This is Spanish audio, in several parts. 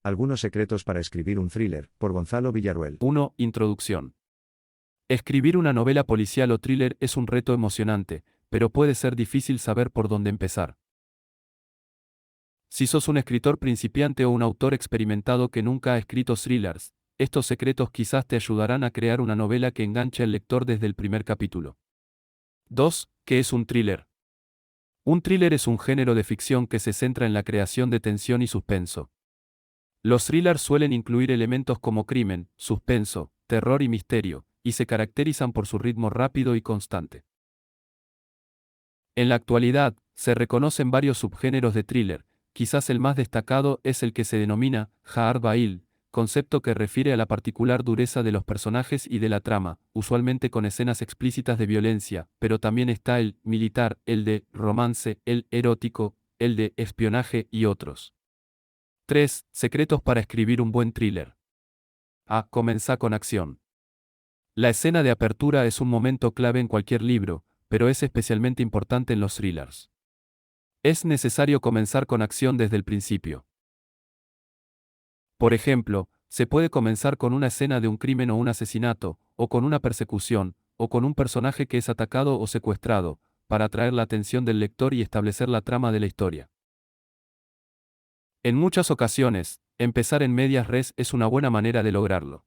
Algunos secretos para escribir un thriller, por Gonzalo Villarruel. 1. Introducción. Escribir una novela policial o thriller es un reto emocionante, pero puede ser difícil saber por dónde empezar. Si sos un escritor principiante o un autor experimentado que nunca ha escrito thrillers, estos secretos quizás te ayudarán a crear una novela que enganche al lector desde el primer capítulo. 2. ¿Qué es un thriller? Un thriller es un género de ficción que se centra en la creación de tensión y suspenso. Los thrillers suelen incluir elementos como crimen, suspenso, terror y misterio, y se caracterizan por su ritmo rápido y constante. En la actualidad, se reconocen varios subgéneros de thriller, quizás el más destacado es el que se denomina hard boiled, concepto que refiere a la particular dureza de los personajes y de la trama, usualmente con escenas explícitas de violencia, pero también está el militar, el de romance, el erótico, el de espionaje y otros. 3. Secretos para escribir un buen thriller. A. Comenzá con acción. La escena de apertura es un momento clave en cualquier libro, pero es especialmente importante en los thrillers. Es necesario comenzar con acción desde el principio. Por ejemplo, se puede comenzar con una escena de un crimen o un asesinato, o con una persecución, o con un personaje que es atacado o secuestrado, para atraer la atención del lector y establecer la trama de la historia. En muchas ocasiones, empezar en medias res es una buena manera de lograrlo.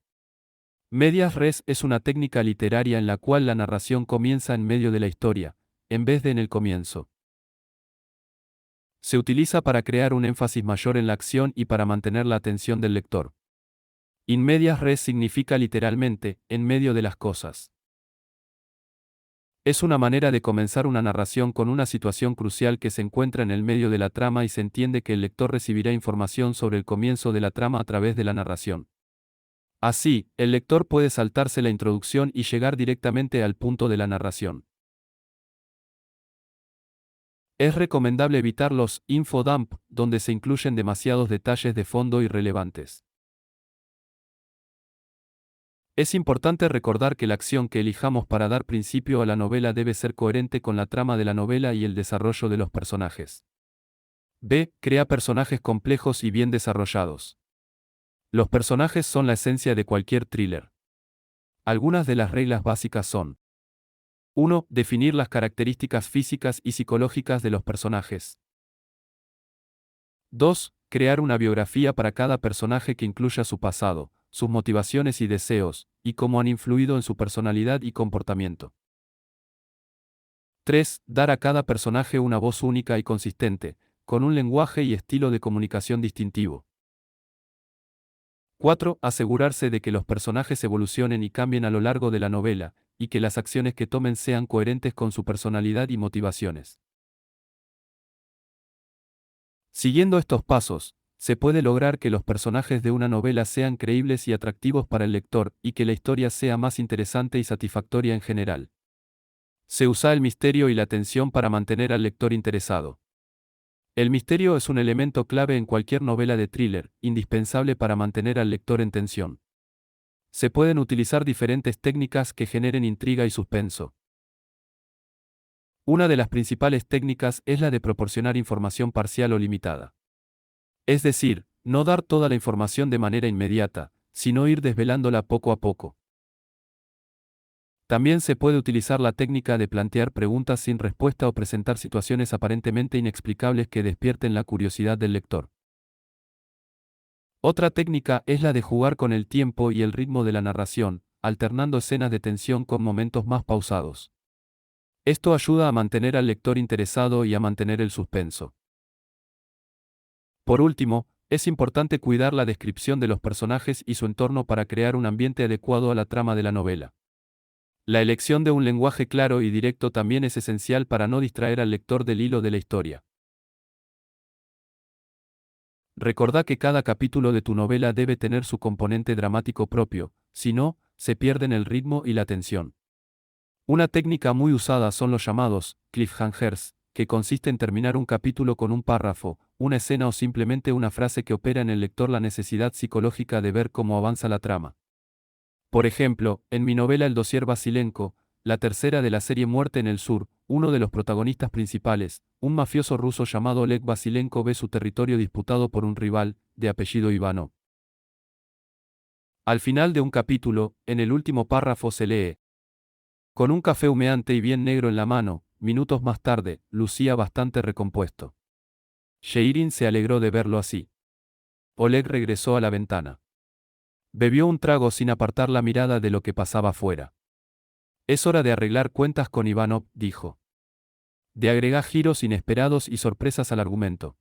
Medias res es una técnica literaria en la cual la narración comienza en medio de la historia, en vez de en el comienzo. Se utiliza para crear un énfasis mayor en la acción y para mantener la atención del lector. In medias res significa literalmente, en medio de las cosas. Es una manera de comenzar una narración con una situación crucial que se encuentra en el medio de la trama y se entiende que el lector recibirá información sobre el comienzo de la trama a través de la narración. Así, el lector puede saltarse la introducción y llegar directamente al punto de la narración. Es recomendable evitar los infodump, donde se incluyen demasiados detalles de fondo irrelevantes. Es importante recordar que la acción que elijamos para dar principio a la novela debe ser coherente con la trama de la novela y el desarrollo de los personajes. B. Crea personajes complejos y bien desarrollados. Los personajes son la esencia de cualquier thriller. Algunas de las reglas básicas son: 1. Definir las características físicas y psicológicas de los personajes. 2. Crear una biografía para cada personaje que incluya su pasado, sus motivaciones y deseos, y cómo han influido en su personalidad y comportamiento. 3. Dar a cada personaje una voz única y consistente, con un lenguaje y estilo de comunicación distintivo. 4. Asegurarse de que los personajes evolucionen y cambien a lo largo de la novela, y que las acciones que tomen sean coherentes con su personalidad y motivaciones. Siguiendo estos pasos, se puede lograr que los personajes de una novela sean creíbles y atractivos para el lector, y que la historia sea más interesante y satisfactoria en general. Se usa el misterio y la tensión para mantener al lector interesado. El misterio es un elemento clave en cualquier novela de thriller, indispensable para mantener al lector en tensión. Se pueden utilizar diferentes técnicas que generen intriga y suspenso. Una de las principales técnicas es la de proporcionar información parcial o limitada. Es decir, no dar toda la información de manera inmediata, sino ir desvelándola poco a poco. También se puede utilizar la técnica de plantear preguntas sin respuesta o presentar situaciones aparentemente inexplicables que despierten la curiosidad del lector. Otra técnica es la de jugar con el tiempo y el ritmo de la narración, alternando escenas de tensión con momentos más pausados. Esto ayuda a mantener al lector interesado y a mantener el suspenso. Por último, es importante cuidar la descripción de los personajes y su entorno para crear un ambiente adecuado a la trama de la novela. La elección de un lenguaje claro y directo también es esencial para no distraer al lector del hilo de la historia. Recordá que cada capítulo de tu novela debe tener su componente dramático propio, si no, se pierden el ritmo y la tensión. Una técnica muy usada son los llamados cliffhangers, que consiste en terminar un capítulo con un párrafo, una escena o simplemente una frase que opera en el lector la necesidad psicológica de ver cómo avanza la trama. Por ejemplo, en mi novela El dossier Vasilenko, la tercera de la serie Muerte en el Sur. Uno de los protagonistas principales, un mafioso ruso llamado Oleg Vasilenko, ve su territorio disputado por un rival, de apellido Ivanov. Al final de un capítulo, en el último párrafo se lee: con un café humeante y bien negro en la mano, minutos más tarde, lucía bastante recompuesto. Sheirin se alegró de verlo así. Oleg regresó a la ventana. Bebió un trago sin apartar la mirada de lo que pasaba afuera. Es hora de arreglar cuentas con Ivanov, dijo. De agregar giros inesperados y sorpresas al argumento.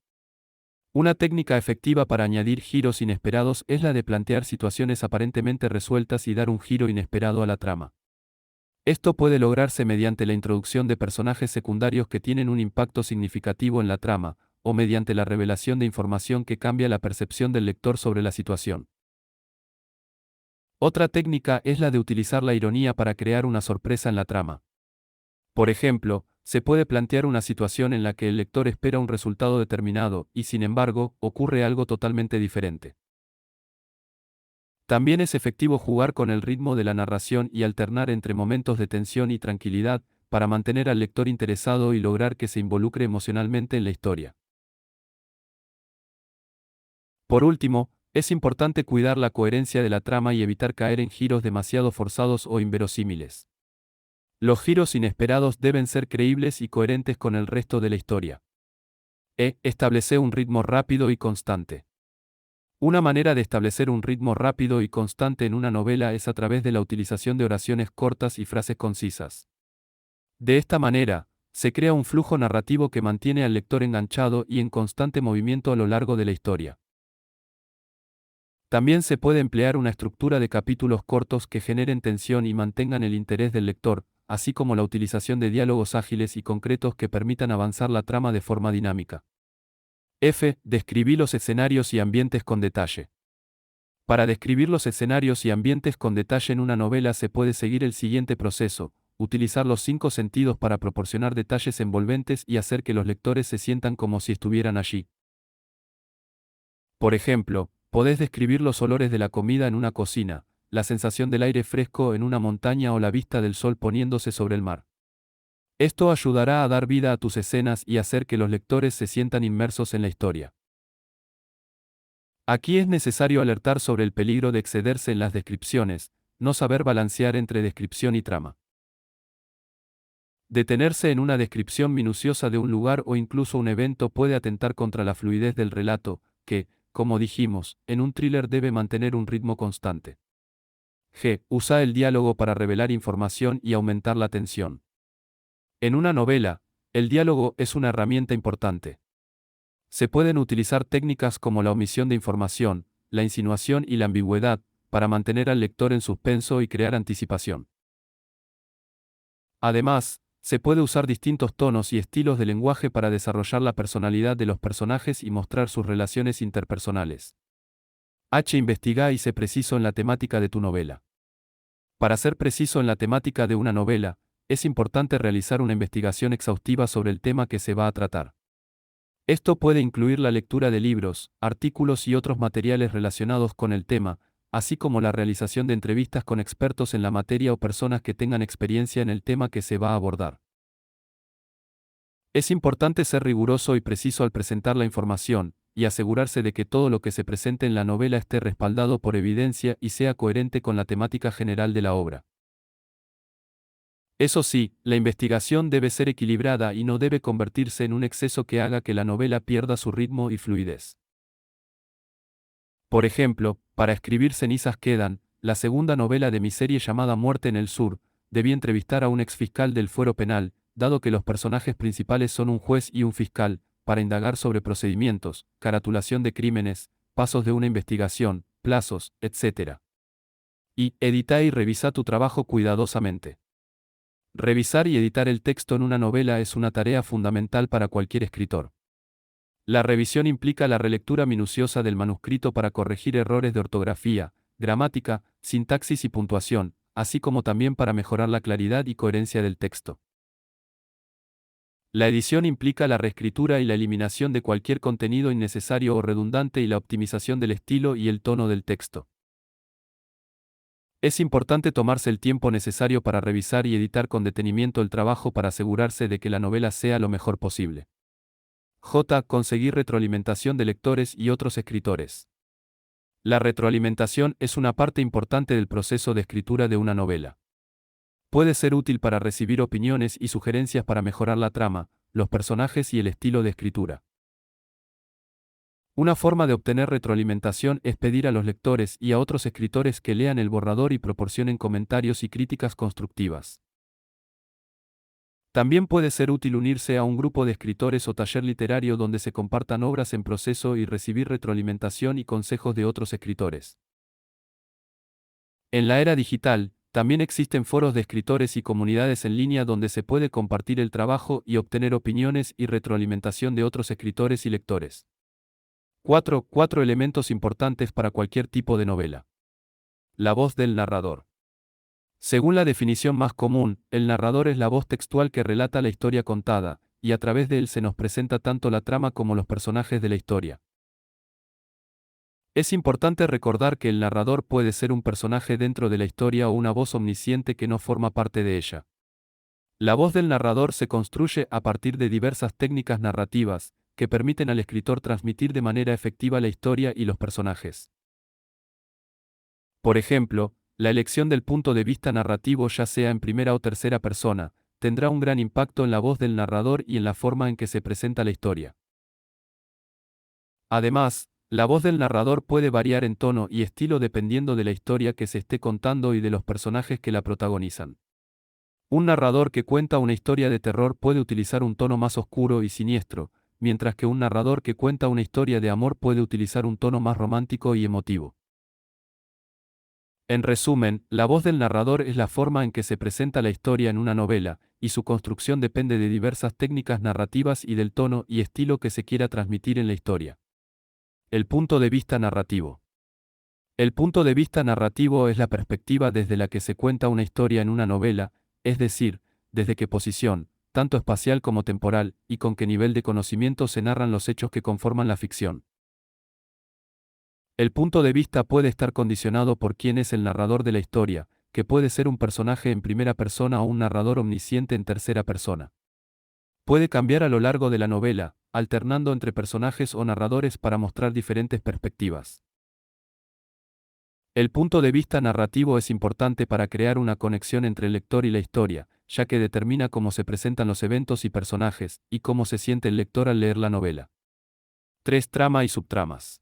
Una técnica efectiva para añadir giros inesperados es la de plantear situaciones aparentemente resueltas y dar un giro inesperado a la trama. Esto puede lograrse mediante la introducción de personajes secundarios que tienen un impacto significativo en la trama, o mediante la revelación de información que cambia la percepción del lector sobre la situación. Otra técnica es la de utilizar la ironía para crear una sorpresa en la trama. Por ejemplo, se puede plantear una situación en la que el lector espera un resultado determinado, y sin embargo, ocurre algo totalmente diferente. También es efectivo jugar con el ritmo de la narración y alternar entre momentos de tensión y tranquilidad, para mantener al lector interesado y lograr que se involucre emocionalmente en la historia. Por último, es importante cuidar la coherencia de la trama y evitar caer en giros demasiado forzados o inverosímiles. Los giros inesperados deben ser creíbles y coherentes con el resto de la historia. Establece un ritmo rápido y constante. Una manera de establecer un ritmo rápido y constante en una novela es a través de la utilización de oraciones cortas y frases concisas. De esta manera, se crea un flujo narrativo que mantiene al lector enganchado y en constante movimiento a lo largo de la historia. También se puede emplear una estructura de capítulos cortos que generen tensión y mantengan el interés del lector, así como la utilización de diálogos ágiles y concretos que permitan avanzar la trama de forma dinámica. Describir los escenarios y ambientes con detalle. Para describir los escenarios y ambientes con detalle en una novela se puede seguir el siguiente proceso: utilizar los 5 sentidos para proporcionar detalles envolventes y hacer que los lectores se sientan como si estuvieran allí. Por ejemplo, podés describir los olores de la comida en una cocina, la sensación del aire fresco en una montaña o la vista del sol poniéndose sobre el mar. Esto ayudará a dar vida a tus escenas y hacer que los lectores se sientan inmersos en la historia. Aquí es necesario alertar sobre el peligro de excederse en las descripciones, no saber balancear entre descripción y trama. Detenerse en una descripción minuciosa de un lugar o incluso un evento puede atentar contra la fluidez del relato, que, como dijimos, en un thriller debe mantener un ritmo constante. Usa el diálogo para revelar información y aumentar la tensión. En una novela, el diálogo es una herramienta importante. Se pueden utilizar técnicas como la omisión de información, la insinuación y la ambigüedad, para mantener al lector en suspenso y crear anticipación. Además, se puede usar distintos tonos y estilos de lenguaje para desarrollar la personalidad de los personajes y mostrar sus relaciones interpersonales. Investiga y sé preciso en la temática de tu novela. Para ser preciso en la temática de una novela, es importante realizar una investigación exhaustiva sobre el tema que se va a tratar. Esto puede incluir la lectura de libros, artículos y otros materiales relacionados con el tema, así como la realización de entrevistas con expertos en la materia o personas que tengan experiencia en el tema que se va a abordar. Es importante ser riguroso y preciso al presentar la información, y asegurarse de que todo lo que se presente en la novela esté respaldado por evidencia y sea coherente con la temática general de la obra. Eso sí, la investigación debe ser equilibrada y no debe convertirse en un exceso que haga que la novela pierda su ritmo y fluidez. Por ejemplo, para escribir Cenizas quedan, la segunda novela de mi serie llamada Muerte en el Sur, debí entrevistar a un exfiscal del fuero penal, dado que los personajes principales son un juez y un fiscal, para indagar sobre procedimientos, caratulación de crímenes, pasos de una investigación, plazos, etc. Edita y revisa tu trabajo cuidadosamente. Revisar y editar el texto en una novela es una tarea fundamental para cualquier escritor. La revisión implica la relectura minuciosa del manuscrito para corregir errores de ortografía, gramática, sintaxis y puntuación, así como también para mejorar la claridad y coherencia del texto. La edición implica la reescritura y la eliminación de cualquier contenido innecesario o redundante y la optimización del estilo y el tono del texto. Es importante tomarse el tiempo necesario para revisar y editar con detenimiento el trabajo para asegurarse de que la novela sea lo mejor posible. J. Conseguir retroalimentación de lectores y otros escritores. La retroalimentación es una parte importante del proceso de escritura de una novela. Puede ser útil para recibir opiniones y sugerencias para mejorar la trama, los personajes y el estilo de escritura. Una forma de obtener retroalimentación es pedir a los lectores y a otros escritores que lean el borrador y proporcionen comentarios y críticas constructivas. También puede ser útil unirse a un grupo de escritores o taller literario donde se compartan obras en proceso y recibir retroalimentación y consejos de otros escritores. En la era digital, también existen foros de escritores y comunidades en línea donde se puede compartir el trabajo y obtener opiniones y retroalimentación de otros escritores y lectores. 4 elementos importantes para cualquier tipo de novela. La voz del narrador. Según la definición más común, el narrador es la voz textual que relata la historia contada, y a través de él se nos presenta tanto la trama como los personajes de la historia. Es importante recordar que el narrador puede ser un personaje dentro de la historia o una voz omnisciente que no forma parte de ella. La voz del narrador se construye a partir de diversas técnicas narrativas, que permiten al escritor transmitir de manera efectiva la historia y los personajes. Por ejemplo, la elección del punto de vista narrativo, ya sea en primera o tercera persona, tendrá un gran impacto en la voz del narrador y en la forma en que se presenta la historia. Además, la voz del narrador puede variar en tono y estilo dependiendo de la historia que se esté contando y de los personajes que la protagonizan. Un narrador que cuenta una historia de terror puede utilizar un tono más oscuro y siniestro, mientras que un narrador que cuenta una historia de amor puede utilizar un tono más romántico y emotivo. En resumen, la voz del narrador es la forma en que se presenta la historia en una novela, y su construcción depende de diversas técnicas narrativas y del tono y estilo que se quiera transmitir en la historia. El punto de vista narrativo. El punto de vista narrativo es la perspectiva desde la que se cuenta una historia en una novela, es decir, desde qué posición, tanto espacial como temporal, y con qué nivel de conocimiento se narran los hechos que conforman la ficción. El punto de vista puede estar condicionado por quién es el narrador de la historia, que puede ser un personaje en primera persona o un narrador omnisciente en tercera persona. Puede cambiar a lo largo de la novela, alternando entre personajes o narradores para mostrar diferentes perspectivas. El punto de vista narrativo es importante para crear una conexión entre el lector y la historia, ya que determina cómo se presentan los eventos y personajes, y cómo se siente el lector al leer la novela. 3. Trama y subtramas.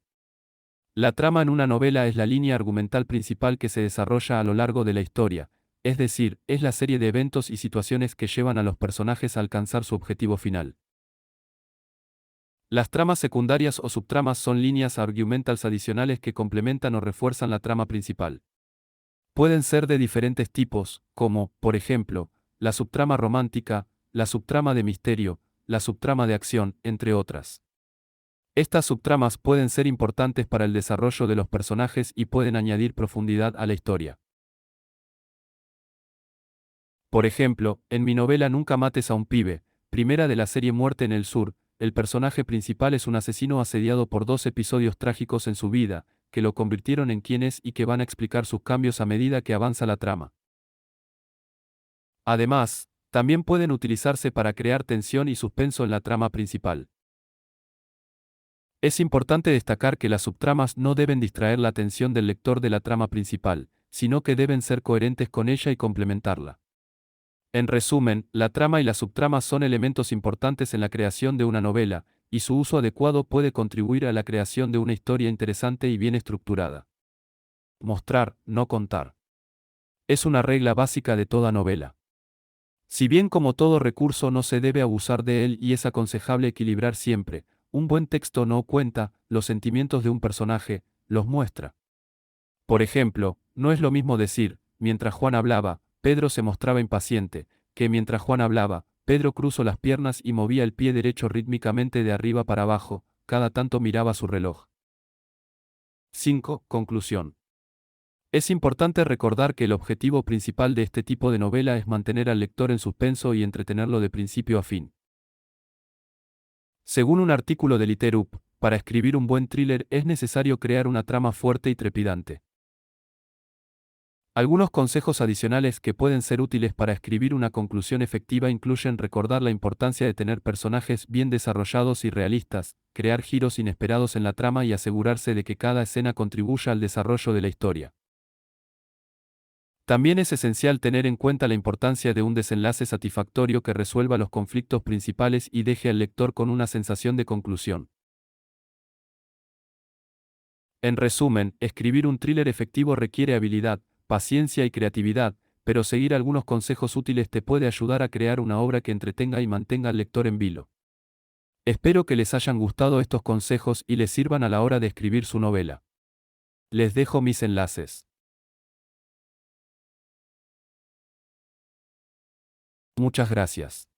La trama en una novela es la línea argumental principal que se desarrolla a lo largo de la historia, es decir, es la serie de eventos y situaciones que llevan a los personajes a alcanzar su objetivo final. Las tramas secundarias o subtramas son líneas argumentales adicionales que complementan o refuerzan la trama principal. Pueden ser de diferentes tipos, como, por ejemplo, la subtrama romántica, la subtrama de misterio, la subtrama de acción, entre otras. Estas subtramas pueden ser importantes para el desarrollo de los personajes y pueden añadir profundidad a la historia. Por ejemplo, en mi novela Nunca mates a un pibe, primera de la serie Muerte en el Sur, el personaje principal es un asesino asediado por 2 episodios trágicos en su vida, que lo convirtieron en quien es y que van a explicar sus cambios a medida que avanza la trama. Además, también pueden utilizarse para crear tensión y suspenso en la trama principal. Es importante destacar que las subtramas no deben distraer la atención del lector de la trama principal, sino que deben ser coherentes con ella y complementarla. En resumen, la trama y las subtramas son elementos importantes en la creación de una novela, y su uso adecuado puede contribuir a la creación de una historia interesante y bien estructurada. Mostrar, no contar. Es una regla básica de toda novela. Si bien como todo recurso no se debe abusar de él y es aconsejable equilibrar siempre, un buen texto no cuenta los sentimientos de un personaje, los muestra. Por ejemplo, no es lo mismo decir, mientras Juan hablaba, Pedro se mostraba impaciente, que mientras Juan hablaba, Pedro cruzó las piernas y movía el pie derecho rítmicamente de arriba para abajo, cada tanto miraba su reloj. 5. Conclusión. Es importante recordar que el objetivo principal de este tipo de novela es mantener al lector en suspenso y entretenerlo de principio a fin. Según un artículo de Literup, para escribir un buen thriller es necesario crear una trama fuerte y trepidante. Algunos consejos adicionales que pueden ser útiles para escribir una conclusión efectiva incluyen recordar la importancia de tener personajes bien desarrollados y realistas, crear giros inesperados en la trama y asegurarse de que cada escena contribuya al desarrollo de la historia. También es esencial tener en cuenta la importancia de un desenlace satisfactorio que resuelva los conflictos principales y deje al lector con una sensación de conclusión. En resumen, escribir un thriller efectivo requiere habilidad, paciencia y creatividad, pero seguir algunos consejos útiles te puede ayudar a crear una obra que entretenga y mantenga al lector en vilo. Espero que les hayan gustado estos consejos y les sirvan a la hora de escribir su novela. Les dejo mis enlaces. Muchas gracias.